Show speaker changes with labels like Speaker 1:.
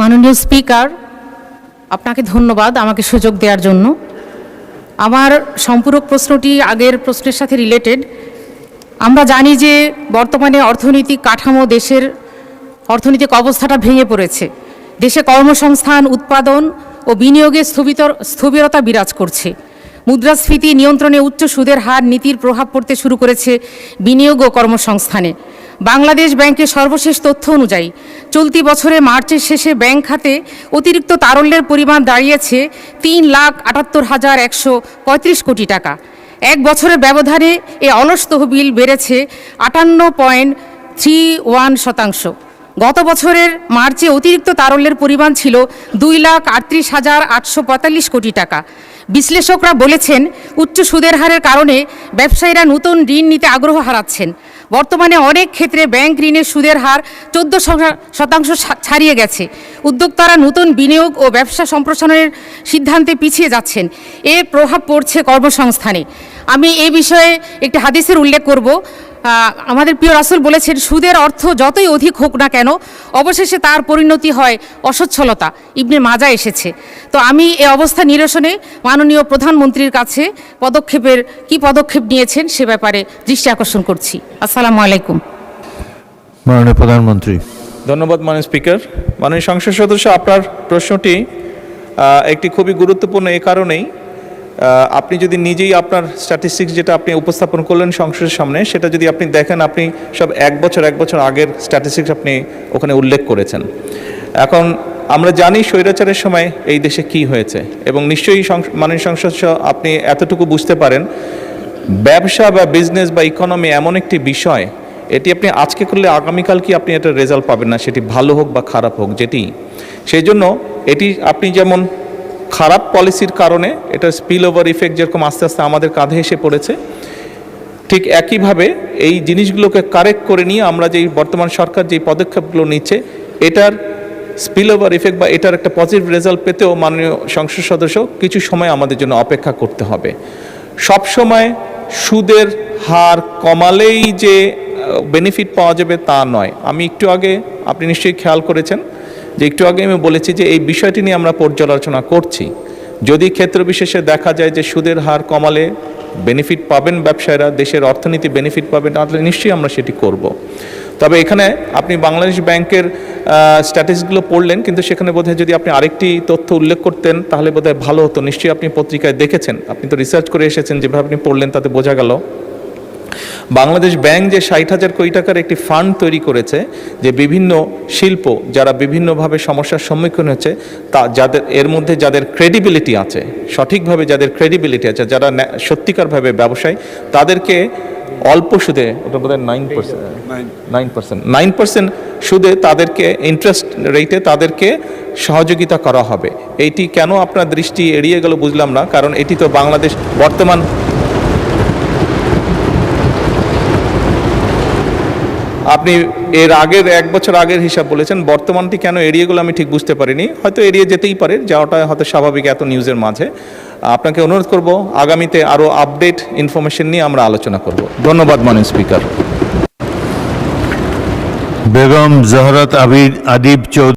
Speaker 1: মাননীয় স্পিকার, আপনাকে ধন্যবাদ আমাকে সুযোগ দেওয়ার জন্য। আমার সম্পূরক প্রশ্নটি আগের প্রশ্নের সাথে রিলেটেড। আমরা জানি যে বর্তমানে অর্থনৈতিক কাঠামো, দেশের অর্থনৈতিক অবস্থাটা ভেঙে পড়েছে। দেশে কর্মসংস্থান, উৎপাদন ও বিনিয়োগে স্থবিরতা বিরাজ করছে। মুদ্রাস্ফীতি নিয়ন্ত্রণে উচ্চ সুদের হার নীতির প্রভাব পড়তে শুরু করেছে বিনিয়োগ ও কর্মসংস্থানে। বাংলাদেশ ব্যাংকের সর্বশেষ তথ্য অনুযায়ী চলতি বছরে মার্চের শেষে ব্যাংক খাতে অতিরিক্ত তারল্যের পরিমাণ দাঁড়িয়েছে 3,78,135 কোটি টাকা। এক বছরের ব্যবধানে এ অলস তহবিল বেড়েছে 58.31%। গত বছরের মার্চে অতিরিক্ত তারল্যের পরিমাণ ছিল 2,38,845 কোটি টাকা। বিশ্লেষকরা বলেছেন, উচ্চ সুদের হারের কারণে ব্যবসায়ীরা নতুন ঋণ নিতে আগ্রহ হারাচ্ছেন। বর্তমানে অনেক ক্ষেত্রে ব্যাংক ঋণের সুদের হার 14% ছাড়িয়ে গেছে। উদ্যোক্তারা নতুন বিনিয়োগ ও ব্যবসা সম্প্রসারণের সিদ্ধান্তে পিছিয়ে যাচ্ছেন। এর প্রভাব পড়ছে কর্মসংস্থানে। আমি এই বিষয়ে একটি হাদিসের উল্লেখ করব। আমাদের প্রিয় রাসূল বলেছেন, সুদের অর্থ যতই অধিক হোক না কেন, অবশেষে তার পরিণতি হয় অসচ্ছলতা। ইবনে মাজা এসেছে। তো আমি এই অবস্থা নিরসনে মাননীয় প্রধানমন্ত্রীর কাছে কি পদক্ষেপ নিয়েছেন সে ব্যাপারে দৃষ্টি আকর্ষণ করছি। আসসালামু আলাইকুম।
Speaker 2: মাননীয় প্রধানমন্ত্রী।
Speaker 3: ধন্যবাদ মাননীয় স্পিকার। মাননীয় সংসদ সদস্য, আপনার প্রশ্নটি একটি খুবই গুরুত্বপূর্ণ এই কারণেই, আপনি যদি নিজেই আপনার স্ট্যাটিস্টিক্স যেটা আপনি উপস্থাপন করলেন সংসদের সামনে, সেটা যদি আপনি দেখেন, আপনি সব এক বছর আগের স্ট্যাটিস্টিক্স আপনি ওখানে উল্লেখ করেছেন। এখন আমরা জানি স্বৈরাচারের সময় এই দেশে কি হয়েছে, এবং নিশ্চয়ই মাননীয় সংসদ আপনি এতটুকু বুঝতে পারেন, ব্যবসা বা বিজনেস বা ইকোনমি এমন একটি বিষয়, এটি আপনি আজকে করলে আগামীকাল কি আপনি এটার রেজাল্ট পাবেন না, সেটি ভালো হোক বা খারাপ হোক যেটি। সেই জন্য এটি আপনি যেমন খারাপ পলিসির কারণে এটা স্পিল ওভার ইফেক্ট যেরকম আস্তে আস্তে আমাদের কাঁধে এসে পড়েছে, ঠিক একইভাবে এই জিনিসগুলোকে কারেক্ট করে নিয়ে আমরা যেই বর্তমান সরকার যেই পদক্ষেপগুলো নিচ্ছে, এটার স্পিল ওভার ইফেক্ট বা এটার একটা পজিটিভ রেজাল্ট পেতেও মাননীয় সংসদ সদস্য কিছু সময় আমাদের জন্য অপেক্ষা করতে হবে। সব সময় সুদের হার কমালেই যে বেনিফিট পাওয়া যাবে তা নয়। আমি একটু আগে, আপনি নিশ্চয়ই খেয়াল করেছেন যে একটু আগে আমি বলেছি যে এই বিষয়টি নিয়ে আমরা পর্যালোচনা করছি। যদি ক্ষেত্র বিশেষে দেখা যায় যে সুদের হার কমালে বেনিফিট পাবেন ব্যবসায়ীরা, দেশের অর্থনীতি বেনিফিট পাবেন, তাহলে নিশ্চয়ই আমরা সেটি করব। তবে এখানে আপনি বাংলাদেশ ব্যাংকের স্ট্যাটিস্টিক্সগুলো পড়লেন, কিন্তু সেখানে বোধহয় যদি আপনি আরেকটি তথ্য উল্লেখ করতেন তাহলে বোধহয় ভালো হতো। নিশ্চয়ই আপনি পত্রিকায় দেখেছেন, আপনি তো রিসার্চ করে এসেছেন, যেভাবে আপনি পড়লেন তাতে বোঝা গেল বাংলাদেশ ব্যাংক যে 60,000 কোটি টাকার একটি ফান্ড তৈরি করেছে, যে বিভিন্ন শিল্প যারা বিভিন্নভাবে সমস্যার সম্মুখীন হচ্ছে, তা যাদের এর মধ্যে যাদের ক্রেডিবিলিটি আছে, সঠিকভাবে যাদের ক্রেডিবিলিটি আছে, যারা সত্যিকারভাবে ব্যবসায়ী, তাদেরকে অল্প সুদে, ওটা বোধহয় 9% সুদে তাদেরকে ইন্টারেস্ট রেটে তাদেরকে সহযোগিতা করা হবে। এইটি কেন আপনার দৃষ্টি এড়িয়ে গেল বুঝলাম না, কারণ এটি তো বাংলাদেশ বর্তমান, আপনি এর আগের এক বছর আগের হিসাব বলেছেন, বর্তমানটি কেন এড়িয়ে গেল আমি ঠিক বুঝতে পারিনি। হয়তো এড়িয়ে যেতেই পারে, যাওয়াটা হয়তো স্বাভাবিক এত নিউজের মাঝে। আপনাকে অনুরোধ করব আগামীতে আরও আপডেট ইনফরমেশন নিয়ে আমরা আলোচনা করব। ধন্যবাদ মাননীয় স্পিকার।
Speaker 2: বেগম জহরত আদিব চৌধুরী।